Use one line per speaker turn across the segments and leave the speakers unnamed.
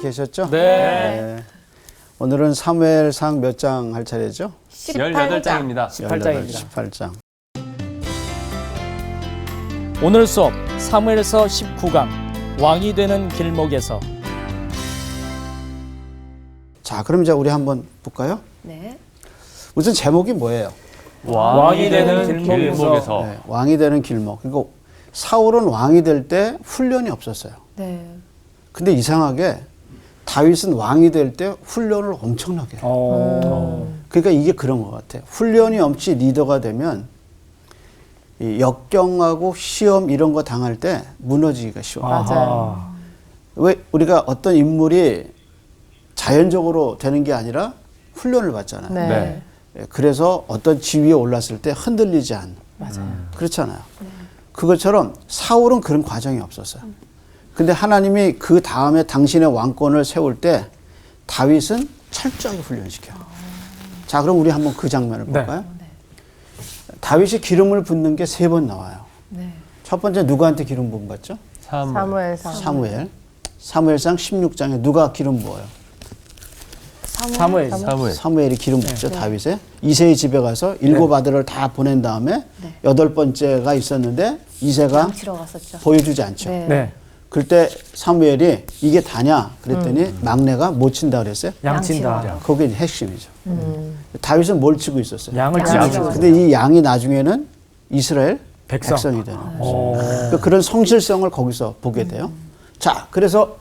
계셨죠?
네.
오늘은 사무엘상 몇 장 할 차례죠?
18장입니다.
18장입니다.
18장.
오늘 수업 사무엘서 19강 왕이 되는 길목에서.
자, 그럼 이제 우리 한번 볼까요?
네.
우선 제목이 뭐예요?
왕이 되는 길목에서.
네, 왕이 되는 길목. 그러니까 사울은 왕이 될 때 훈련이 없었어요.
네.
근데 이상하게 다윗은 왕이 될 때 훈련을 엄청나게 해요. 그러니까 이게 그런 것 같아요. 훈련이 없이 리더가 되면 이 역경하고 시험 이런 거 당할 때 무너지기가 쉬워요.
맞아요.
왜 우리가 어떤 인물이 자연적으로 되는 게 아니라 훈련을 받잖아요.
네.
그래서 어떤 지위에 올랐을 때 흔들리지 않는.
맞아요.
그렇잖아요. 그것처럼 사울은 그런 과정이 없었어요. 근데 하나님이 그 다음에 당신의 왕권을 세울 때 다윗은 철저하게 훈련시켜요. 자, 그럼 우리 한번 그 장면을 볼까요?
네.
다윗이 기름을 붓는 게 3번 나와요.
네.
첫 번째 누구한테 기름 부음 받죠?
사무엘상.
사무엘상 16장에 누가 기름 부어요?
사무엘.
사무엘이 기름 붓죠, 다윗에. 이새의 집에 가서 7 아들을 다 보낸 다음에
네.
8번째가 있었는데 이새가
양치러 갔었죠.
보여주지 않죠.
네.
네.
그때 사무엘이 이게 다냐 그랬더니 막내가 못 친다 그랬어요.
양친다.
그게 핵심이죠. 다윗은 뭘 치고 있었어요?
양을
양을
치고.
근데 이 양이 나중에는 이스라엘
백성.
백성이 되는 거죠. 그러니까 그런 성실성을 거기서 보게 돼요. 자, 그래서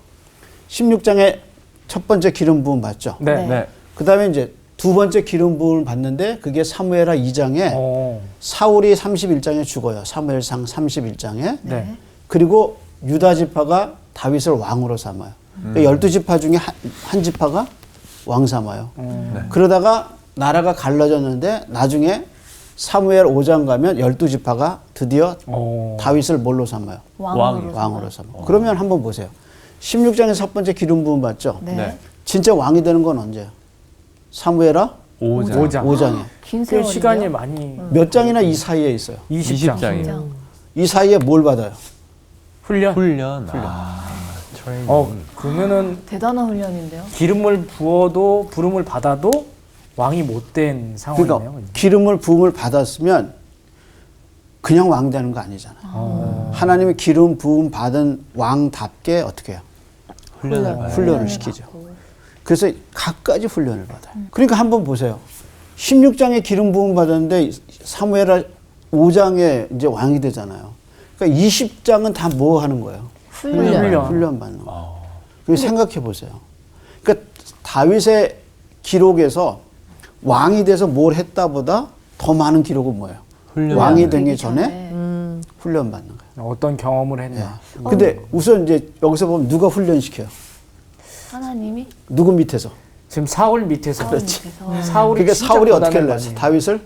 16장에 첫 번째 기름 부음 받죠.
네.
네.
그 다음에 이제 두 번째 기름 부음을 받는데 그게 사무엘하 2장에
오.
사울이 31장에 죽어요. 사무엘상 31장에.
네.
그리고 유다 지파가 다윗을 왕으로 삼아요. 12지파 중에 한 지파가 왕 삼아요. 그러다가 나라가 갈라졌는데 나중에 사무엘 5장 가면 12지파가 드디어
오.
다윗을 뭘로 삼아요? 왕으로 삼아요. 그러면 한번 보세요. 16장에 첫 번째 기름 부음 받죠?
네.
네.
진짜 왕이 되는 건 언제예요? 사무엘하
5장.
5장에.
긴
꽤
세월이요.
시간이 많이.
몇 장이나 이 사이에 있어요?
20장.
이 사이에 뭘 받아요?
훈련.
트레이닝.
그러면은
대단한 훈련인데요.
기름을 부어도 부름을 받아도 왕이 못된 상황이네요.
그러니까 기름을 부음을 받았으면 그냥 왕 되는 거 아니잖아요. 하나님이 기름 부음 받은 왕답게 어떻게 해요? 훈련을 시키죠. 그래서 각가지 훈련을 받아요. 그러니까 한번 보세요. 16장에 기름 부음 받았는데 사무엘하 5장에 이제 왕이 되잖아요. 그러니까 20장은 다 뭐 하는 거예요? 훈련 받는 거예요. 생각해 보세요. 그러니까 다윗의 기록에서 왕이 돼서 뭘 했다보다 더 많은 기록은 뭐예요? 왕이 되기 전에 훈련 받는 거예요.
어떤 경험을 했나.
근데 우선 이제 여기서 보면 누가 훈련시켜요?
하나님이
누구 밑에서?
지금 사울 밑에서. 사울이
그러니까
진짜
사울이 어떻게
고단한 거
했어요?
아니에요?
다윗을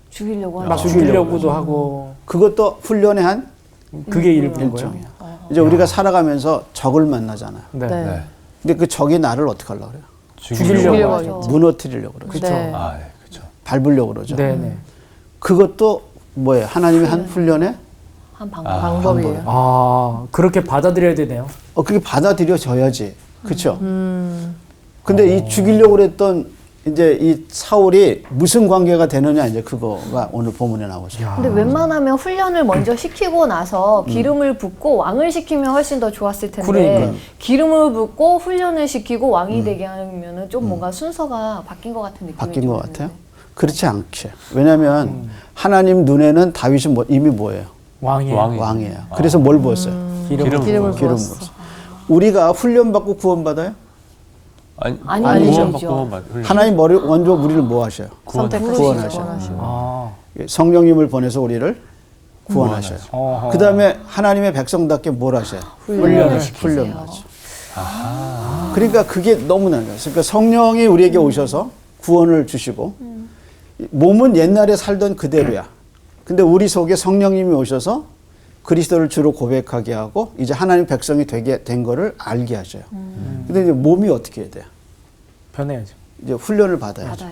죽이려고
막
하죠.
죽이려고도 하고.
그것도 훈련의 한
그게 일부인 거예요.
일종이야. 이제 우리가 살아가면서 적을 만나잖아요.
네.
네.
근데 그 적이 나를 어떻게 하려고 그래요?
죽이려고
하죠.
하죠.
무너뜨리려고 그러죠.
그렇죠.
네.
그렇죠.
밟으려고 그러죠.
네네.
그것도 뭐예요? 하나님의 한 훈련의
한 방법이에요.
그렇게 받아들여야 되네요.
그게 받아들여져야지. 그렇죠? 근데 이 죽이려고 그랬던 이제 이 사울이 무슨 관계가 되느냐 이제 그거가 오늘 본문에 나오죠.
근데 웬만하면 훈련을 먼저 시키고 나서 기름을 붓고 왕을 시키면 훨씬 더 좋았을 텐데
그러니까요.
기름을 붓고 훈련을 시키고 왕이 되게 하면은 좀 뭔가 순서가 바뀐 것 같은 느낌이
바뀐
좀
것
드는데.
같아요? 그렇지 않게. 왜냐하면 하나님 눈에는 다윗이 이미 뭐예요?
왕이에요.
왕이에요. 그래서 뭘 부었어요?
기름을
부었어. 우리가 훈련받고 구원받아요?
아니죠.
하나님 먼저 우리를 뭐 하셔요?
구원하셔요.
성령님을 보내서 우리를 구원하셔요. 그 다음에 하나님의 백성답게 뭘 하셔요? 훈련하죠. 그러니까 그게 너무나 좋아요. 그러니까 성령이 우리에게 오셔서 구원을 주시고 몸은 옛날에 살던 그대로야. 근데 우리 속에 성령님이 오셔서 그리스도를 주로 고백하게 하고 이제 하나님 백성이 되게 된 거를 알게 하셔요. 근데 이제 몸이 어떻게 해야 돼요?
변해야죠.
이제 훈련을 받아야죠.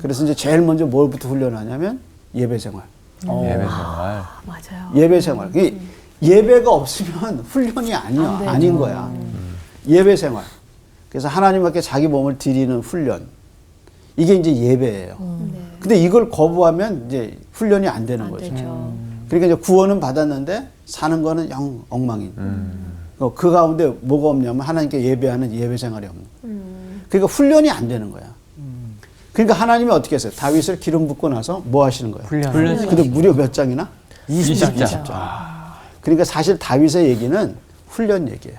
그래서 이제 제일 먼저 뭘부터 훈련하냐면 예배 생활.
맞아요.
예배 생활. 예배가 없으면 훈련이 아닌 거야. 예배 생활. 그래서 하나님께 자기 몸을 드리는 훈련. 이게 이제 예배예요. 근데 이걸 거부하면 이제 훈련이 안 되는 거죠.
되죠.
그러니까 이제 구원은 받았는데 사는 거는 영 엉망인. 그 가운데 뭐가 없냐면 하나님께 예배하는 예배 생활이 없는 거예요. 그러니까 훈련이 안 되는 거야. 그러니까 하나님이 어떻게 했어요? 다윗을 기름 붓고 나서 뭐 하시는 거예요?
훈련.
근데 무려 몇 장이나?
20장.
그러니까 사실 다윗의 얘기는 훈련 얘기예요.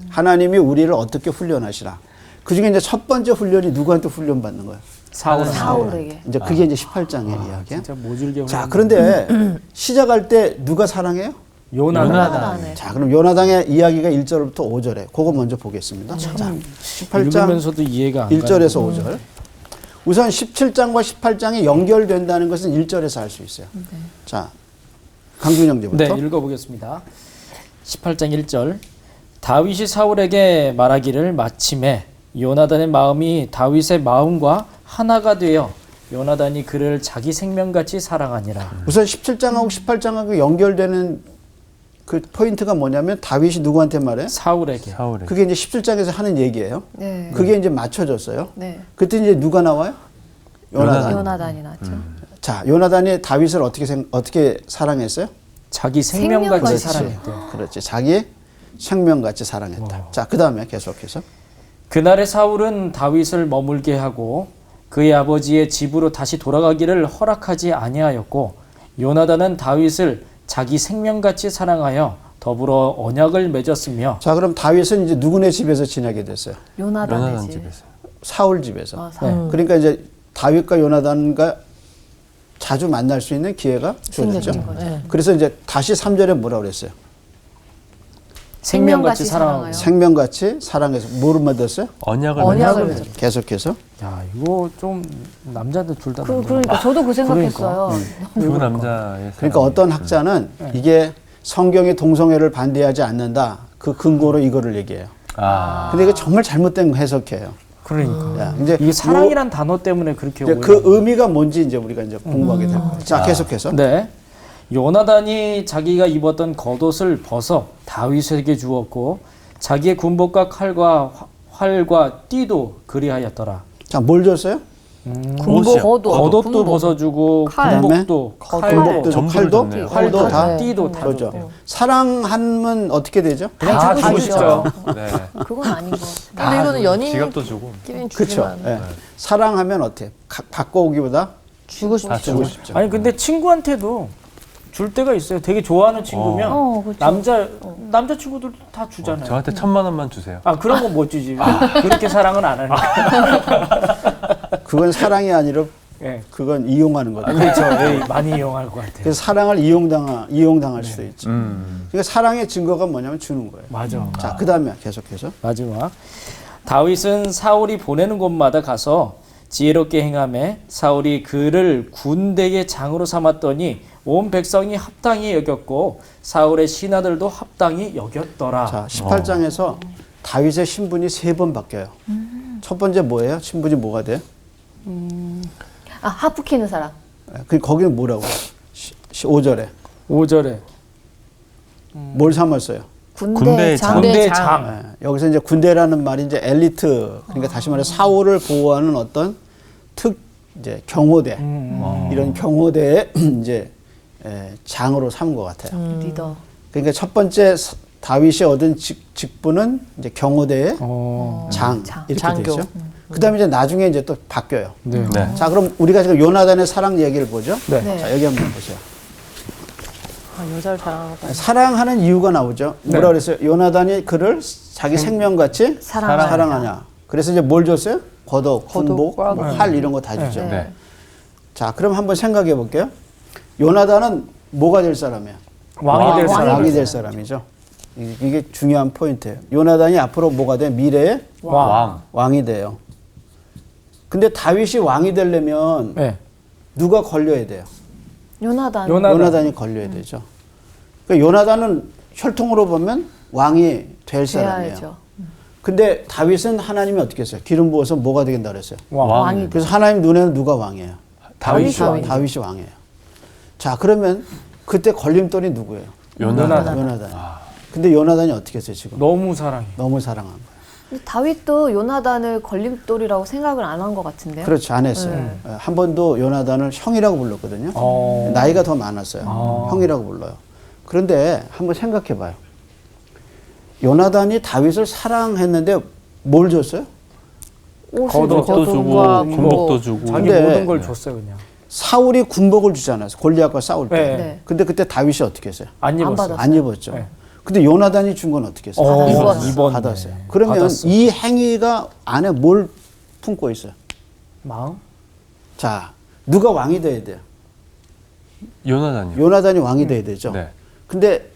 하나님이 우리를 어떻게 훈련하시라. 그 중에 이제 첫 번째 훈련이 누구한테 훈련 받는 거예요?
사울에게.
이제 그게 이제 18장의 이야기야.
진짜 모질게.
자, 그런데 시작할 때 누가 사랑해요?
요나단.
자, 그럼 요나단의 이야기가 1절부터 5절에 그거 먼저 보겠습니다. 자, 18장
읽으면서도 이해가 안
1절에서 5절. 우선 17장과 18장이 연결된다는 것은 1절에서 알 수 있어요. 자, 강준 형제부터.
네, 읽어보겠습니다. 18장 1절. 다윗이 사울에게 말하기를 마침에 요나단의 마음이 다윗의 마음과 하나가 되어 요나단이 그를 자기 생명같이 사랑하니라.
우선 17장하고 18장하고 연결되는 그 포인트가 뭐냐면 다윗이 누구한테 말해?
사울에게.
사울에게.
그게 이제 17장에서 하는 얘기예요.
네.
그게 이제 맞춰졌어요.
네.
그때 이제 누가 나와요? 요나단.
요나단이 났죠.
자, 요나단이 다윗을 어떻게 사랑했어요?
자기 생명같이
생명같이.
사랑했대요.
그렇지. 자기 생명같이 사랑했다. 자, 그다음에 계속해서.
그날의 사울은 다윗을 머물게 하고 그의 아버지의 집으로 다시 돌아가기를 허락하지 아니하였고 요나단은 다윗을 자기 생명같이 사랑하여 더불어 언약을 맺었으며.
자, 그럼 다윗은 이제 누구네 집에서 지내게 됐어요?
요나단
요나단이지.
집에서.
사울 집에서.
사울.
그러니까 이제 다윗과 요나단과 자주 만날 수 있는 기회가 주어졌죠. 그래서 이제 다시 3절에 뭐라 그랬어요?
생명같이 사랑하고.
생명같이 사랑해서 뭐를 맺었어요?
언약을
언약을
맺었어요.
맺었죠.
계속해서.
야, 이거 좀 남자들 둘 다.
그러니까 저도 그 생각했어요.
두 남자의
그러니까 어떤 학자는 이게 성경의 동성애를 반대하지 않는다. 그 근거로 이거를 얘기해요. 근데 이게 정말 잘못된 해석이에요.
그러니까.
야, 이제
이게 사랑이란 단어 때문에 그렇게
이제 그 의미가 뭔지 이제 우리가 이제 공부하게 될 거예요. 자, 계속해서.
네. 요나단이 자기가 입었던 겉옷을 벗어 다윗에게 주었고 자기의 군복과 칼과 활과 띠도 그리하였더라.
자, 뭘 줬어요?
옷이요.
겉옷도 벗어주고
칼.
군복도
군복도 줘,
전부를
칼도,
줬네요.
활도 다
띠도 다
그렇죠.
줬대요.
사랑하면 어떻게 되죠?
다 주고 싶죠.
네.
그건 아닌 것 같아요.
근데 이거는 연인끼리
지갑도 주고.
그렇죠.
주지만
예. 사랑하면 어떻게? 바꿔오기보다
주고
다
싶죠.
주고 싶죠.
아니 근데 친구한테도 줄 때가 있어요. 되게 좋아하는 친구면
그렇죠.
남자 친구들도 다 주잖아요.
저한테 1,000,000원만 주세요.
아 그런 건 못 주지. 그렇게 사랑은 안 하니까.
그건 사랑이 아니라
예.
그건 이용하는 거다.
그렇죠. 예, 많이 이용할 것 같아요.
그래서 사랑을 이용당할 수도 있죠. 그러니까 사랑의 증거가 뭐냐면 주는 거예요.
맞아.
자, 그다음에 계속해서.
마지막. 다윗은 사울이 보내는 곳마다 가서 지혜롭게 행하매 사울이 그를 군대의 장으로 삼았더니 온 백성이 합당히 여겼고 사울의 신하들도 합당히 여겼더라.
자, 18장에서 다윗의 신분이 3번 바뀌어요. 첫 번째 뭐예요? 신분이 뭐가 돼요?
하프 키는 사람.
거기는 뭐라고? 5절에.
5절에
뭘 삼았어요?
군대의 장.
군대 장.
여기서 이제 군대라는 말이 이제 엘리트, 그러니까 다시 말해 사울을 보호하는 어떤 이제 경호대, 이런 경호대의 이제 장으로 삼은 것 같아요.
리더.
그러니까 첫 번째 다윗이 얻은 직분은 이제 경호대의 장 이렇게
장교.
되죠. 그다음에 이제 나중에 이제 또 바뀌어요.
네.
네.
자, 그럼 우리가 지금 요나단의 사랑 얘기를 보죠.
네.
자, 여기 한번 보세요.
여자를 사랑하고
사랑하는 이유가 나오죠. 뭐라 그랬어요? 요나단이 그를 자기 생명같이 사랑하냐. 그래서 이제 뭘 줬어요? 겉옷, 군복,
꽉.
뭐 활 이런 거 다 주죠.
네.
자, 그럼 한번 생각해 볼게요. 요나단은 뭐가 될 사람이야?
왕이 될 사람.
왕이 될 사람이죠. 이게 중요한 포인트예요. 요나단이 앞으로 뭐가 돼? 미래의 왕이 돼요. 근데 다윗이 왕이 되려면
네.
누가 걸려야 돼요?
요나단.
요나단이 걸려야 되죠. 그러니까 요나단은 혈통으로 보면 왕이 될 사람이에요.
돼야죠.
근데 다윗은 하나님이 어떻게 했어요? 기름 부어서 뭐가 되겠다 그랬어요?
왕이
그래서 하나님 눈에는 누가 왕이에요?
다윗이
다윗이 왕이에요. 자, 그러면 그때 걸림돌이 누구예요?
요나단.
요나단. 근데 요나단이 어떻게 했어요, 지금?
너무 사랑해.
너무 사랑한 거예요.
근데 다윗도 요나단을 걸림돌이라고 생각을 안 한 것 같은데요.
그렇죠. 안 했어요. 한 번도 요나단을 형이라고 불렀거든요. 나이가 더 많았어요. 형이라고 불러요. 그런데 한번 생각해 봐요. 요나단이 다윗을 사랑했는데 뭘 줬어요?
겉옷도 주고 군복도 주고.
자기
근데
모든 걸 줬어요 그냥.
사울이 군복을 주잖아요. 골리앗과 싸울 때.
네.
네.
근데 그때 다윗이 어떻게 했어요?
안 입었어요.
받았어요.
안 입었죠.
네.
근데 요나단이 준 건 어떻게 했어요?
입었어요.
받았어요. 그러면
받았어.
이 행위가 안에 뭘 품고 있어요?
마음?
자, 누가 왕이 돼야 돼요?
요나단이요.
요나단이 왕이 돼야 되죠.
네.
근데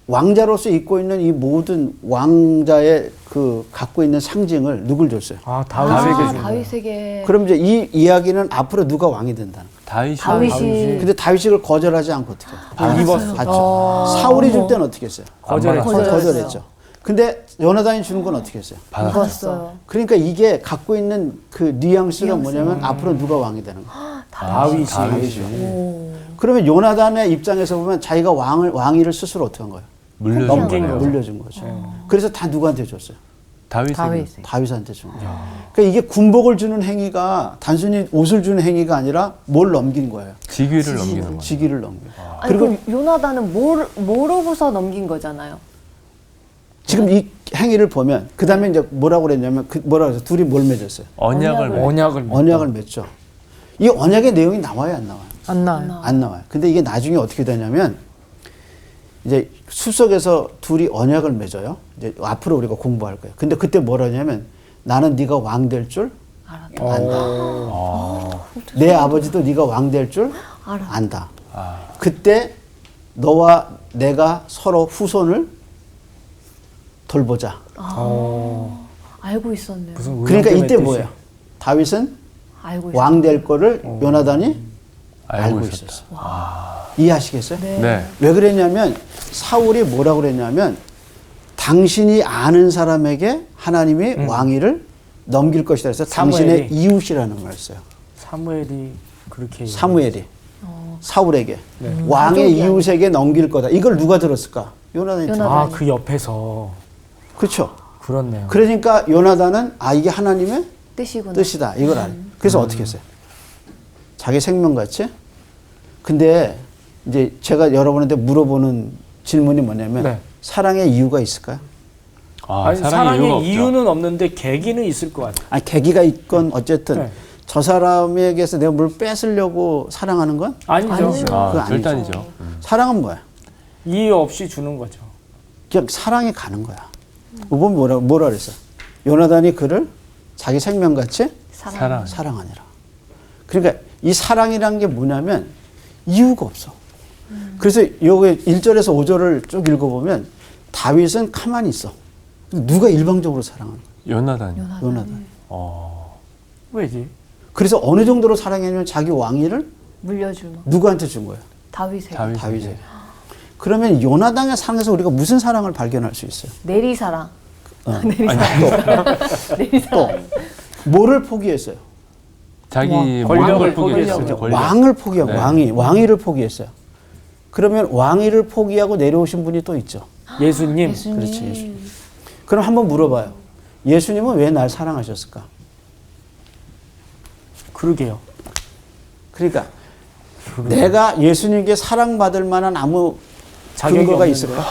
왕자로서 입고 있는 이 모든 왕자의 그 갖고 있는 상징을 누굴 줬어요?
다윗에게 준 거예요.
다윗에게.
그럼 이제 이 이야기는 앞으로 누가 왕이 된다는 거예요.
다윗이
근데 다윗이 그걸 거절하지 않고 어떻게 해요?
입었어.
받죠. 사울이 줄 때는 어떻게 했어요?
거절했죠.
거절했죠. 근데 요나단이 주는 건 어떻게 했어요?
입었어요.
그러니까 이게 갖고 있는 그 뉘앙스가 뭐냐면 앞으로 누가 왕이 되는 거예요.
다윗이.
그러면 요나단의 입장에서 보면 자기가 왕위를 스스로 어떻게 한 거예요?
물려준 거예요.
물려준 거죠. 그래서 다 누구한테 줬어요?
다윗에게.
다윗한테 준 거예요. 그러니까 이게 군복을 주는 행위가 단순히 옷을 주는 행위가 아니라 뭘 넘긴 거예요.
직위를 넘기는 거예요.
직위를 넘긴 거예요.
아니, 그리고 요나단은 모르고서 넘긴 거잖아요.
지금 이 행위를 보면 그 다음에 이제 뭐라고 그랬냐면 뭐라고 해서 둘이 뭘 맺었어요?
언약을
언약을 맺죠. 이 언약의 내용이 나와요, 안 나와요?
안 나와요.
안 나와요. 근데 이게 나중에 어떻게 되냐면 이제 숲속에서 둘이 언약을 맺어요. 이제 앞으로 우리가 공부할 거예요. 근데 그때 뭐라 하냐면 나는 네가 왕 될 줄 안다. 내 아버지도 네가 왕 될 줄 안다. 그때 너와 내가 서로 후손을 돌보자.
알고 있었네요.
그러니까 이때 뭐예요? 다윗은
알고
왕 될 거를 요나단이 알고
있었다.
있었어요. 이해하시겠어요?
네.
왜 그랬냐면 사울이 뭐라고 그랬냐면 당신이 아는 사람에게 하나님이 왕위를 넘길 것이다. 그래서 당신의
사무엘이.
이웃이라는 말 써요.
사무엘이 그렇게
사무엘이 사울에게 왕의 이웃에게 넘길 거다. 이걸 누가 들었을까? 요나단이 들었어요.
그 옆에서
그렇죠.
그렇네요.
그러니까 요나단은 이게 하나님의
뜻이구나.
뜻이다. 이걸 알아요. 그래서 어떻게 했어요? 자기 생명같이. 근데 이제 제가 여러분한테 물어보는 질문이 뭐냐면
네.
사랑의 이유가 있을까요?
아니, 사랑의 이유는 없는데 계기는 있을 것 같아요.
아니 계기가 있건 어쨌든
네.
저 사람에게서 내가 뭘 뺏으려고 사랑하는 건
아니죠.
그건
절대
아니죠.
아니죠.
사랑은 뭐야?
이유 없이 주는 거죠.
그냥 사랑이 가는 거야. 이번 뭐라 그랬어? 요나단이 그를 자기 생명같이
사랑.
사랑하니라. 그러니까 이 사랑이라는 게 뭐냐면 이유가 없어. 그래서 요게 1절에서 5절을 쭉 읽어보면 다윗은 가만히 있어. 누가 일방적으로 사랑하는 거야?
요나단이요.
요나단.
왜지?
그래서 어느 정도로 사랑했냐면 자기 왕위를
물려주는
누구한테 준 거예요?
다윗에게.
다윗에게. 그러면 요나단의 사랑에서 우리가 무슨 사랑을 발견할 수 있어요?
내리사랑.
또 뭐를 포기했어요?
자기
권력을
왕을
포기했어요.
포기했어요. 권력.
왕을 포기하고
네.
왕위를 포기했어요. 그러면 왕위를 포기하고 내려오신 분이 또 있죠.
예수님.
그렇지, 예수님. 그럼 한번 물어봐요. 예수님은 왜 날 사랑하셨을까?
그러게요.
그러니까 내가 예수님께 사랑받을 만한 아무
자격이
근거가
없는데.
있을까?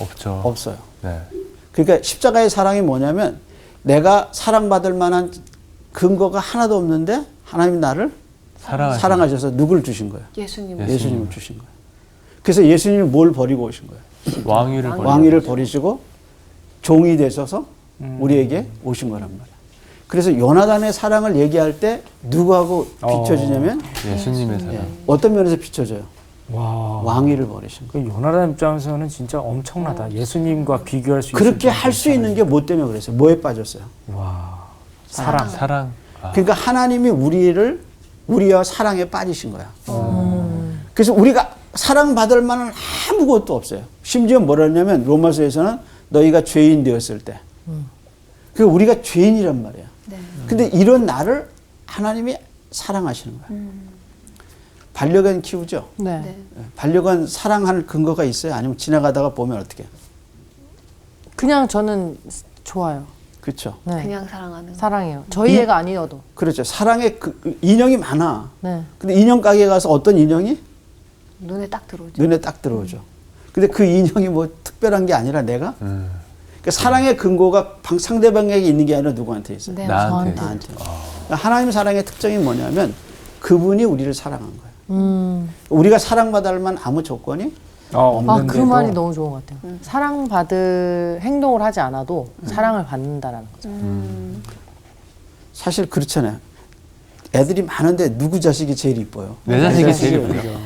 없죠.
없어요.
네.
그러니까 십자가의 사랑이 뭐냐면 내가 사랑받을 만한 근거가 하나도 없는데 하나님이 나를 사랑하셔서 누굴 주신 거예요?
예수님.
예수님을 주신 거예요. 그래서 예수님이 뭘 버리고 오신 거예요? 왕위를 버리시고 종이 되셔서 우리에게 오신 거란 말이에요. 그래서 요나단의 사랑을 얘기할 때 누구하고 비춰지냐면
예수님의 사랑.
어떤 면에서 비춰져요?
와.
왕위를 버리신 거예요.
그 요나단 입장에서는 진짜 엄청나다. 예수님과 비교할 수 있을
그렇게
정도의
할 수 있는 게 뭐 때문에 그랬어요? 뭐에 빠졌어요?
와. 사랑.
사랑.
그러니까 하나님이 우리와 사랑에 빠지신 거야. 그래서 우리가 사랑받을 만한 아무것도 없어요. 심지어 뭐라 하냐면 로마서에서는 너희가 죄인 되었을 때. 그 우리가 죄인이란 말이야.
네.
근데 이런 나를 하나님이 사랑하시는 거야. 반려견 키우죠?
네.
네.
반려견 사랑하는 근거가 있어요? 아니면 지나가다가 보면 어떻게?
그냥 저는 좋아요.
그렇죠.
네.
그냥 사랑하는 거.
사랑해요. 저희 애가 아니어도.
그렇죠. 사랑의 그 인형이 많아.
네.
근데 인형 가게에 가서 어떤 인형이
눈에 딱 들어오죠.
눈에 딱 들어오죠. 근데 그 인형이 뭐 특별한 게 아니라 내가 그러니까 사랑의 근거가 상대방에게 있는 게 아니라 누구한테 있어요?
네,
나한테.
나한테. 그러니까 하나님 사랑의 특징이 뭐냐면 그분이 우리를 사랑한 거예요. 우리가 사랑받을 만한 아무 조건이
아,
없는데도
그 말이 너무 좋은 것 같아요. 사랑받을 행동을 하지 않아도 사랑을 받는다라는 거죠.
사실 그렇잖아요. 애들이 많은데 누구 자식이 제일 이뻐요?
내 자식이 제일
자식이
예쁘죠.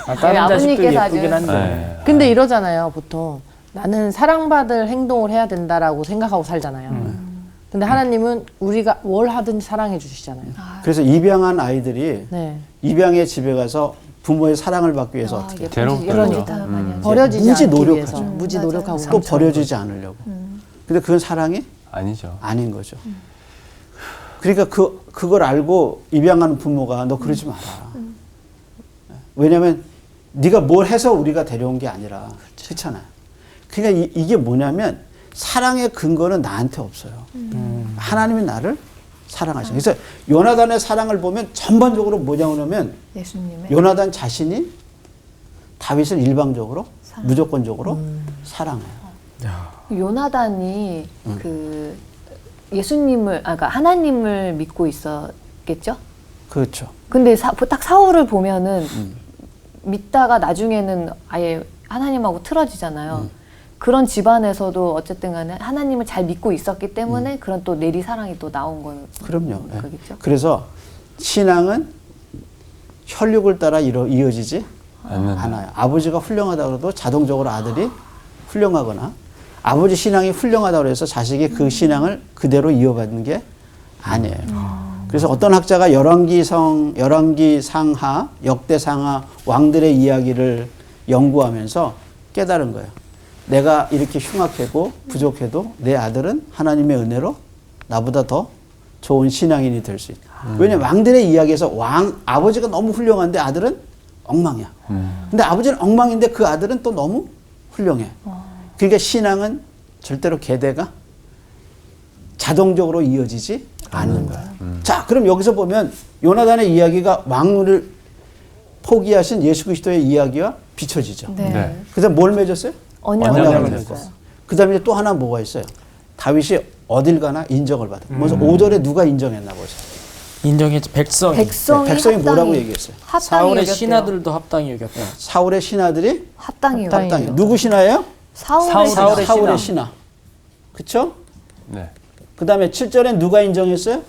다른 자식도
아버님께서 아주-
예쁘긴 한데
네.
근데 이러잖아요, 보통. 나는 사랑받을 행동을 해야 된다라고 생각하고 살잖아요. 근데 하나님은 우리가 뭘 하든 사랑해 주시잖아요.
그래서 입양한 아이들이
네.
입양의 집에 가서 부모의 사랑을 받기 위해서
아,
어떻게 해요?
괴롭죠.
예쁜 짓 다 많이 하죠.
버려지지
무지
않기
노력하죠.
위해서. 무지
맞아요.
노력하고.
또
상처를
버려지지 않으려고. 근데 그건 사랑이
아니죠.
아닌 거죠. 그러니까 그걸 알고 입양하는 부모가 너 그러지 마라. 왜냐하면 네가 뭘 해서 우리가 데려온 게 아니라 그렇잖아요. 그러니까 이게 뭐냐면 사랑의 근거는 나한테 없어요. 하나님이 나를 사랑하셔. 그래서 요나단의 사랑을 보면 전반적으로 뭐냐고 하면
예수님의
요나단 자신이 다윗을 일방적으로 무조건적으로 사랑해요.
요나단이 그 예수님을 그러니까 하나님을 믿고 있었겠죠?
그렇죠.
근데 딱 사울을 보면은 믿다가 나중에는 아예 하나님하고 틀어지잖아요. 그런 집안에서도 어쨌든 간에 하나님을 잘 믿고 있었기 때문에 그런 또 내리 사랑이 또 나온 거는
그럼요. 예.
거겠죠.
그래서 신앙은 혈육을 따라 이어지지
않는다.
않아요. 아버지가 훌륭하다 그래도 자동적으로 아들이 훌륭하거나 아버지 신앙이 훌륭하다고 해서 자식이 그 신앙을 그대로 이어받는 게 아니에요. 그래서 어떤 학자가 열왕기 상하, 역대 상하 왕들의 이야기를 연구하면서 깨달은 거예요. 내가 이렇게 흉악하고 부족해도 내 아들은 하나님의 은혜로 나보다 더 좋은 신앙인이 될 수 있다. 왜냐면 왕들의 이야기에서 아버지가 너무 훌륭한데 아들은 엉망이야. 근데 아버지는 엉망인데 그 아들은 또 너무 훌륭해. 그러니까 신앙은 절대로 계대가 자동적으로 이어지지 않는 거야. 자, 그럼 여기서 보면 요나단의 이야기가 왕을 포기하신 예수 그리스도의 이야기와 비춰지죠.
네.
네.
그래서 뭘 맺었어요?
언약을
언약을
맺었어요.
맺었어요. 그 다음에 또 하나 뭐가 있어요? 다윗이 어딜 가나 인정을 받아. 그래서 5절에 누가 인정했나 보세요.
인정했죠. 백성이
백성이 뭐라고 얘기했어요?
합당히
사울의
여겼대요.
신하들도 합당히 여겼다.
사울의 신하들이
합당히
합당히
여겼대요.
합당히. 누구 신하예요?
사울의
사울의
사울의
신하.
신하. 그쵸?
네.
그 다음에 7절엔 누가 인정했어요?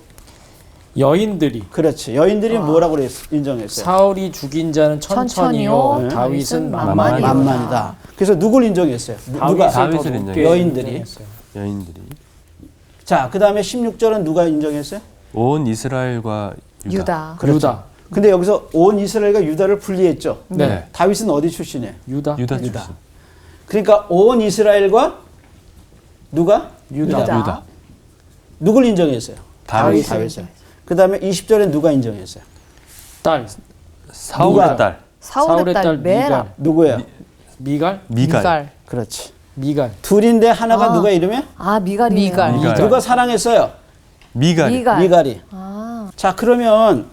여인들이
그렇지. 여인들이 뭐라고 인정했어요?
사울이 죽인 자는 천천히요
천천히요,
다윗은
만만히요.
만만히요.
만만이다. 그래서 누굴 인정했어요? 누가?
다윗을
더
인정해요.
높게
여인들이.
인정했어요.
여인들이
자, 그 다음에 16절은 누가 인정했어요?
온 이스라엘과 유다.
유다.
유다.
근데 여기서 온 이스라엘과 유다를 분리했죠.
네.
다윗은 어디 출신이에요?
유다.
유다
유다.
출신.
그러니까 온 이스라엘과 누가?
유다.
유다.
누굴 인정했어요?
다윗.
다윗을. 그 다음에 20절에 누가 인정했어요?
딸
사울의
누가?
딸
사울의 딸 메라.
누구예요?
미갈.
미갈.
그렇지.
미갈.
둘인데 하나가 누가 이름이야?
아 미갈이네요.
미갈.
미갈.
누가 사랑했어요?
미갈이.
미갈.
미갈이.
아
자, 그러면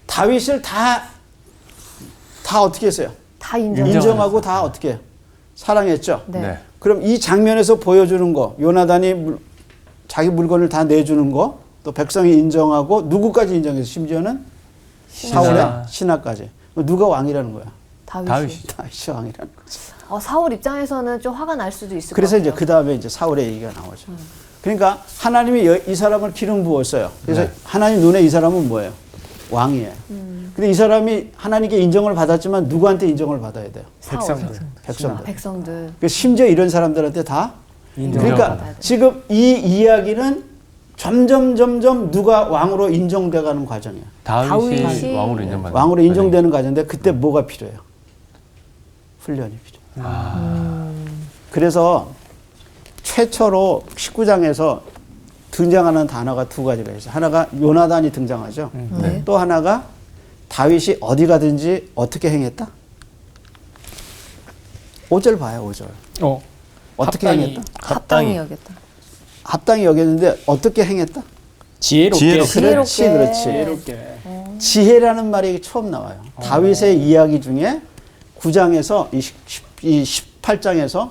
다윗을 다 어떻게 했어요?
다 인정.
인정하고 다 어떻게 해요? 사랑했죠?
네.
네.
그럼 이 장면에서 보여주는 거, 요나단이 자기 물건을 다 내주는 거, 또 백성이 인정하고 누구까지 인정해서 심지어는 사울의 신하까지. 누가 왕이라는 거야?
다윗이.
다윗이.
다윗이 왕이라는 거지.
사울 입장에서는 좀 화가 날 수도 있을 것
그래서
같아요.
이제 그 다음에 이제 사울의 얘기가 나오죠. 그러니까 하나님이 이 사람을 기름 부었어요. 그래서
네.
하나님 눈에 이 사람은 뭐예요? 왕이에요. 근데 이 사람이 하나님께 인정을 받았지만 누구한테 인정을 받아야 돼요?
백성들.
백성들.
백성들.
그 심지어 이런 사람들한테 다
인정을
그러니까
받아야 돼.
지금 이 이야기는 점점 누가 왕으로 인정돼 가는 과정이에요.
다윗이
다윗이
왕으로 인정받는.
왕으로 인정되는 과정인데 그때 뭐가 필요해요? 훈련이 필요해요. 그래서 최초로 19장에서 등장하는 단어가 두 가지가 있어요. 하나가 요나단이 등장하죠.
네.
또 하나가 다윗이 어디 가든지 어떻게 행했다? 5절 봐요, 5절. 어떻게
합당히.
행했다?
합당히 여겼다.
합당히 여겼는데 어떻게 행했다?
지혜롭게.
그렇지, 그렇지.
지혜롭게.
지혜라는 말이 처음 나와요. 다윗의 이야기 중에 9장에서 이 18장에서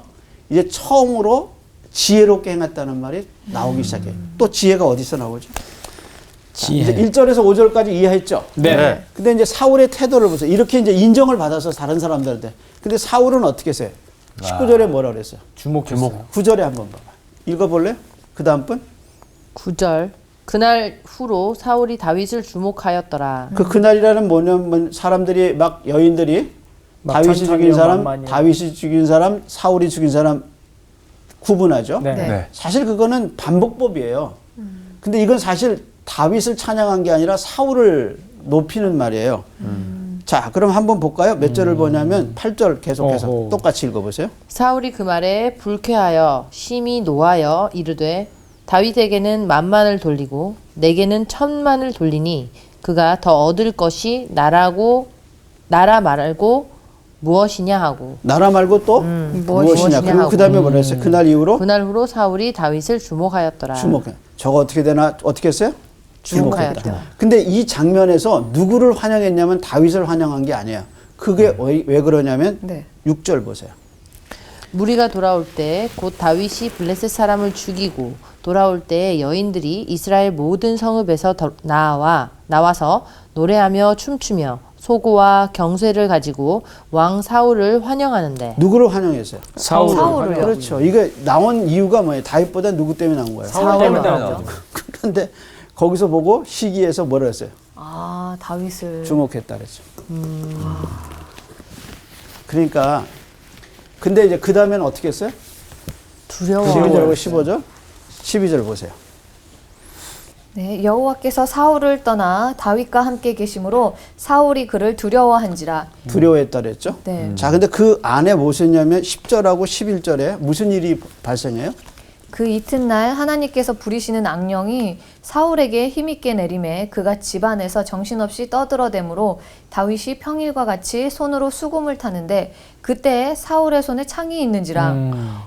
이제 처음으로 지혜롭게 행했다는 말이 나오기 시작해요. 또 지혜가 어디서 나오죠?
지혜.
이제 1절에서 5절까지 이해했죠?
네.
근데 이제 사울의 태도를 보세요. 이렇게 이제 인정을 받아서 다른 사람들한테. 근데 사울은 어떻게 했어요? 19절에 뭐라 그랬어요?
주목했어요.
9절에 한번 봐봐. 읽어볼래요? 그 다음 분?
9절. 그날 후로 사울이 다윗을 주목하였더라.
그날이라는 뭐냐면 사람들이 막 여인들이
막
다윗이
천천히요,
죽인 사람,
만만히요.
다윗이 죽인 사람, 사울이 죽인 사람 구분하죠.
네.
네.
네.
사실 그거는 반복법이에요. 근데 이건 사실 다윗을 찬양한 게 아니라 사울을 높이는 말이에요. 자, 그럼 한번 볼까요? 몇 절을 보냐면 8절 계속해서
어허.
똑같이 읽어보세요.
사울이 그 말에 불쾌하여 심히 노하여 이르되 다윗에게는 만만을 돌리고 내게는 천만을 돌리니 그가 더 얻을 것이 나라 말고 무엇이냐 하고
나라 말고 또 무엇이냐. 그리고
하고.
그 다음에 뭐라 했어요? 그날 이후로
그날 후로 사울이 다윗을 주목하였더라.
주목해. 저거 어떻게 되나? 어떻게 했어요?
주목하였다.
주목했다. 근데 이 장면에서 누구를 환영했냐면 다윗을 환영한 게 아니에요. 그게 왜 그러냐면
네.
6절 보세요.
무리가 돌아올 때 곧 다윗이 블레셋 사람을 죽이고 돌아올 때 여인들이 이스라엘 모든 성읍에서 나와서 노래하며 춤추며 소고와 경쇠를 가지고 왕 사울을 환영하는데
누구를 환영했어요?
사울을요.
그렇죠. 이게 나온 이유가 뭐예요? 다윗보다 누구 때문에 나온 거예요?
사울 때문에
사울
나오죠.
그런데 거기서 보고 시기에서 뭐라 했어요?
아, 다윗을.
주목했다 그랬죠. 그러니까 근데 이제 그 다음에는 어떻게 했어요?
두려워.
12절하고 15절? 12절 보세요.
네, 여호와께서 사울을 떠나 다윗과 함께 계심으로 사울이 그를 두려워한지라.
두려워했다 그랬죠?
네.
자, 근데 그 안에 무엇이냐면 10절하고 11절에 무슨 일이 발생해요?
그 이튿날 하나님께서 부리시는 악령이 사울에게 힘있게 내림에 그가 집안에서 정신없이 떠들어대므로 다윗이 평일과 같이 손으로 수금을 타는데 그때에 사울의 손에 창이 있는지라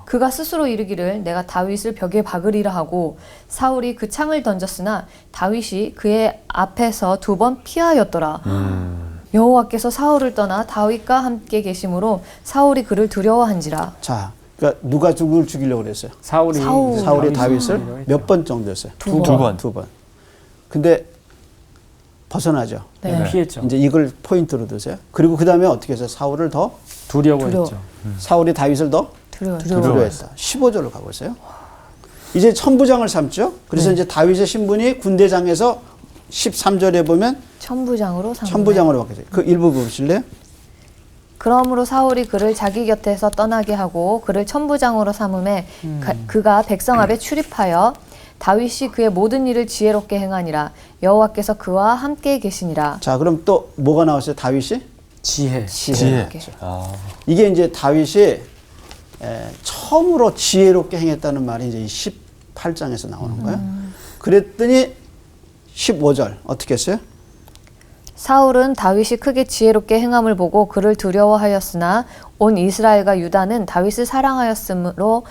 그가 스스로 이르기를 내가 다윗을 벽에 박으리라 하고 사울이 그 창을 던졌으나 다윗이 그의 앞에서 2번 피하였더라. 여호와께서 사울을 떠나 다윗과 함께 계심으로 사울이 그를 두려워한지라.
자, 그러니까 누가 누구를 죽이려고 그랬어요?
사울이
사울이 다윗을 몇 번 정도 했어요?
두 번.
두 번. 근데 벗어나죠.
네.
피했죠.
이제 이걸 포인트로 두세요. 그리고 그 다음에 어떻게 해서 사울을 더
두려워했죠.
사울이 다윗을 더 두려워했다. 15절로 가보세요. 이제 천부장을 삼죠. 그래서 이제 다윗의 신분이 군대장에서 13절에 보면
천부장으로 삼네.
천부장으로 바뀌어요. 그 일부 보실래요?
그러므로 사울이 그를 자기 곁에서 떠나게 하고 그를 천부장으로 삼음에 그가 백성 앞에 출입하여 다윗이 그의 모든 일을 지혜롭게 행하니라. 여호와께서 그와 함께 계시니라.
자, 그럼 또 뭐가 나왔어요? 다윗이?
지혜.
지혜.
지혜롭게.
아,
이게 이제 다윗이 처음으로 지혜롭게 행했다는 말이 이제 이 18장에서 나오는 거예요. 그랬더니 15절 어떻게 했어요?
사울은 다윗이 크게 지혜롭게 행함을 보고 그를 두려워하였으나 온 이스라엘과 유다는 다윗을 사랑하였으므로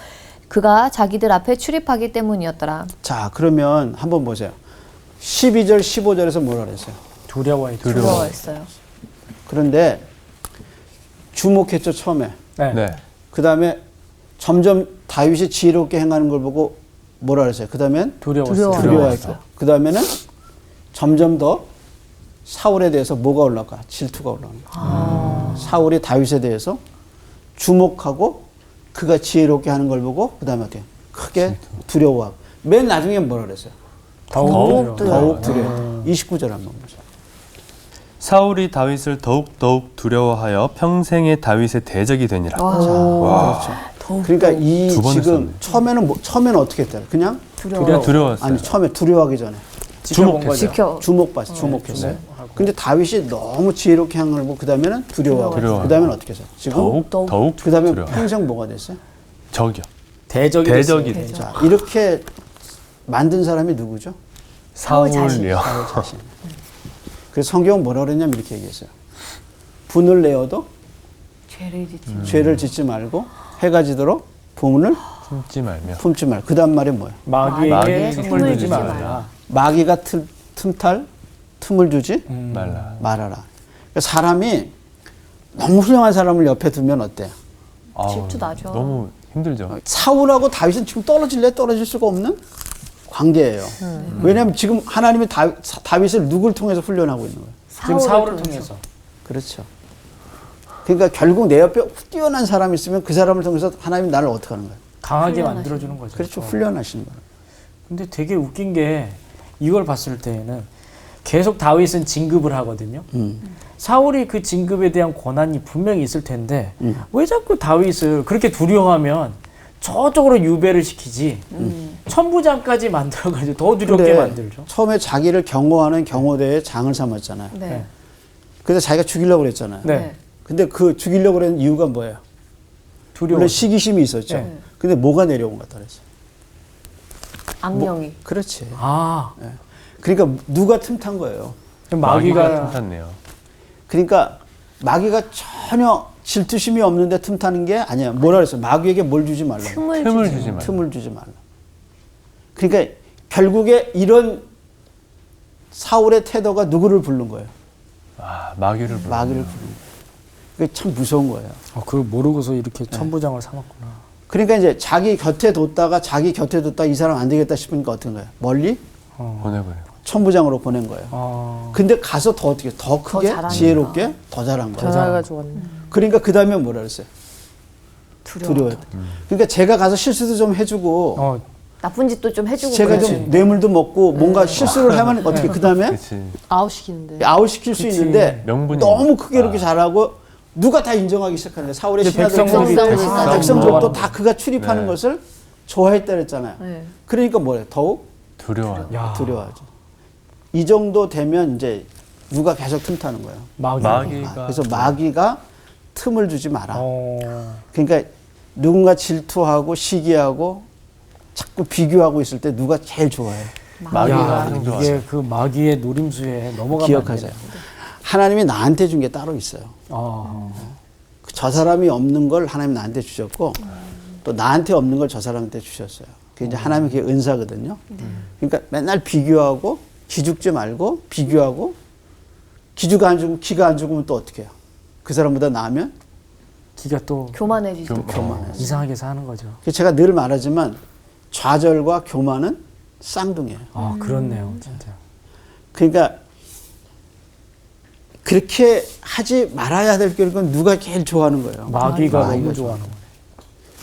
그가 자기들 앞에 출입하기 때문이었더라.
자, 그러면 한번 보세요. 12절, 15절에서 뭐라 그랬어요?
두려워했죠.
두려워했어요.
그런데 주목했죠, 처음에.
네.
네.
그 다음에 점점 다윗이 지혜롭게 행하는 걸 보고 뭐라 그랬어요? 그 다음엔
두려웠어요.
두려워했고. 그 다음에는 점점 더 사울에 대해서 뭐가 올라가? 질투가 올라오는 거예요. 사울이 다윗에 대해서 주목하고 그가 지혜롭게 하는 걸 보고 그 다음에 어떻게 크게 두려워하고 맨 나중에 뭐라 그랬어요?
더욱
더욱 두려워. 29절 한번 보죠.
사울이 다윗을 더욱 두려워하여 평생의 다윗의 대적이 되니라.
그렇죠. 그러니까 이
두 번을
지금 처음에는 어떻게 했대요? 그냥
그냥 두려웠어요.
아니 처음에 두려워하기 전에
지켜본 거죠.
지켜.
주목했어요. 근데 다윗이 너무 지혜롭게 한 걸 보고 그 다음에는 두려워하고
두려워.
그 다음에는 어떻게 했어요? 지금
더욱
그 다음에
두려워.
평생 뭐가 됐어요?
적이요.
대적이
대적이
됐어요.
됐죠.
자, 이렇게 만든 사람이 누구죠?
사울이요.
사울 자신. 그래서 성경은 뭐라 그랬냐면 이렇게 얘기했어요. 분을 내어도
죄를 짓지.
죄를 짓지 말고 해가 지도록 분을
품지 말며.
품지 말. 그 다음 말이 뭐예요?
마귀에게
마귀에게
틈을 주지
틈을
말라.
마귀가 틈을 주지
말라.
말아라. 그러니까 사람이 너무 훌륭한 사람을 옆에 두면 어때요?
아우,
질투 나죠.
너무 힘들죠.
사울하고 다윗은 지금 떨어질 수가 없는 관계예요. 왜냐하면 지금 하나님이 다윗을 누굴 통해서 훈련하고 있는 거예요.
지금 사울을 통해서.
그렇죠. 그러니까 결국 내 옆에 뛰어난 사람이 있으면 그 사람을 통해서 하나님이 나를 어떻게 하는 거예요?
강하게 만들어주는 거죠.
그렇죠. 훈련하시는 거예요.
근데 되게 웃긴 게 이걸 봤을 때에는 계속 다윗은 진급을 하거든요. 사울이 그 진급에 대한 권한이 분명히 있을 텐데 왜 자꾸 다윗을 그렇게 두려워하면 저쪽으로 유배를 시키지 천부장까지 만들어가지고 더 두렵게
근데
만들죠.
처음에 자기를 경호하는 경호대에 장을 삼았잖아요.
네.
그래서 자기가 죽이려고 그랬잖아요.
네.
근데 그 죽이려고 그랬는 이유가 뭐예요?
두려워.
물론 시기심이 있었죠.
네.
근데 뭐가 내려온 것 같다 그랬어요.
악령이.
그렇지.
아,
그러니까 누가 틈탄 거예요.
마귀가
틈탔네요.
그러니까 마귀가 전혀 질투심이 없는데 틈타는 게 아니야. 뭐라 그랬어요? 마귀에게 뭘 주지 말라.
틈을 주지 말라.
틈을 주지 말라. 그러니까 결국에 이런 사울의 태도가 누구를 부른 거예요?
아, 마귀를 부르는
마귀를 부른 거예요. 그게 참 무서운 거예요.
그걸 모르고서 이렇게 천부장을 삼았구나.
그러니까 이제 자기 곁에 뒀다가 이 사람 안 되겠다 싶으니까 어떤 거예요? 멀리
보내버려.
천부장으로 보낸 거예요. 근데 가서 더 크게
잘하니까.
지혜롭게 더 잘한 거예요.
전화가 좋았네.
그러니까 그 다음에 뭐라 그랬어요? 두려워요. 그러니까 제가 가서 실수도 좀 해주고
나쁜 짓도 좀 해주고.
제가
그러지.
좀 뇌물도 먹고 뭔가 실수를 하면 어떻게 그 다음에
그렇지.
아웃시키는데.
아웃시킬 수 있는데
명분이
너무 크게 이렇게 잘하고 누가 다 인정하기 시작하는 거예요. 사울의
백성들이
백성들도 다 그가 출입하는 것을 좋아했다 그랬잖아요.
네.
그러니까 뭐예요? 더욱
두려워.
두려워하죠. 이 정도 되면 이제 누가 계속 틈타는 거예요.
마귀가.
그래서 마귀가 틈을 주지 마라. 그러니까 누군가 질투하고 시기하고 자꾸 비교하고 있을 때 누가 제일 좋아해요?
마귀가 항상
이게
좋아하죠.
그 마귀의 노림수에 넘어가면
기억하세요. 하나님이 나한테 준 게 따로 있어요. 저 사람이 없는 걸 하나님 나한테 주셨고 또 나한테 없는 걸 저 사람한테 주셨어요. 그게 이제 하나님의 그게 은사거든요. 그러니까 맨날 비교하고 기죽지 말고 비교하고 기가 안 죽으면 또 어떻게 해요? 그 사람보다 나으면
기가 또
교만해지죠.
이상하게 사는 거죠.
제가 늘 말하지만 좌절과 교만은 쌍둥이에요.
그렇네요, 진짜.
그러니까 그렇게 하지 말아야 될 건 누가 제일 좋아하는 거예요?
마귀가 너무
마귀가
좋아하는 거예요.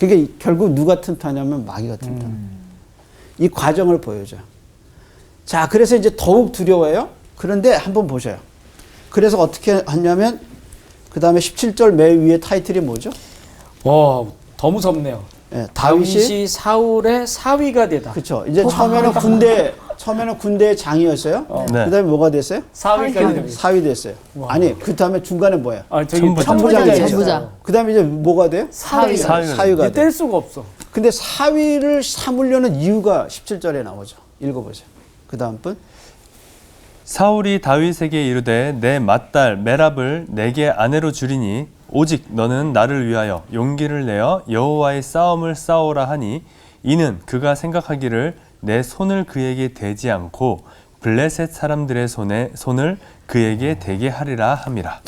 그러니까 결국 누가 틈타냐면 마귀가 틈타. 이 과정을 보여줘요. 자, 그래서 이제 더욱 두려워요. 그런데 한번 보셔요. 그래서 어떻게 하냐면 그 다음에 17절 맨 위에 타이틀이 뭐죠?
더 무섭네요.
예,
다윗이 사울의 사위가 되다.
그렇죠. 이제 처음에는 군대의 장이었어요.
네.
그다음에 뭐가 됐어요?
사위까지 됩니다.
사위 됐어요. 아니 그 다음에 중간에 뭐야?
천부장.
천부장.
그다음에 이제 뭐가 돼요? 사위가 돼.
뗄 수가 없어.
근데 사위를 삼으려는 이유가 17절에 나오죠. 읽어보세요. 그 다음 분.
사울이 다윗에게 이르되 내 맏딸 메랍을 내게 아내로 주리니 오직 너는 나를 위하여 용기를 내어 여호와의 싸움을 싸우라 하니 이는 그가 생각하기를 내 손을 그에게 대지 않고 블레셋 사람들의 손을 그에게 대게 하리라 함이라.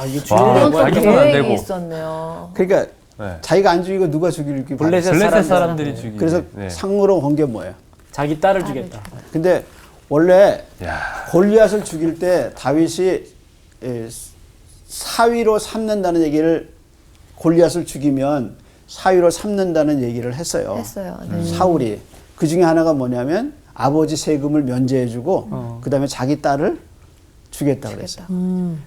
이거
이런 또
자기 손안
계획이
대고.
있었네요.
그러니까
네.
자기가 안 죽이고 누가 죽이기
블레셋
블레셋 사람들이 죽이.
그래서 상으로 건 게 뭐예요?
자기 딸을 주겠다.
근데 원래
야,
골리앗을 죽일 때 다윗이 사위로 삼는다는 얘기를 골리앗을 죽이면 사위로 삼는다는 얘기를 했어요.
네.
사울이. 그 중에 하나가 뭐냐면 아버지 세금을 면제해주고 그다음에 자기 딸을 주겠다 그랬어요.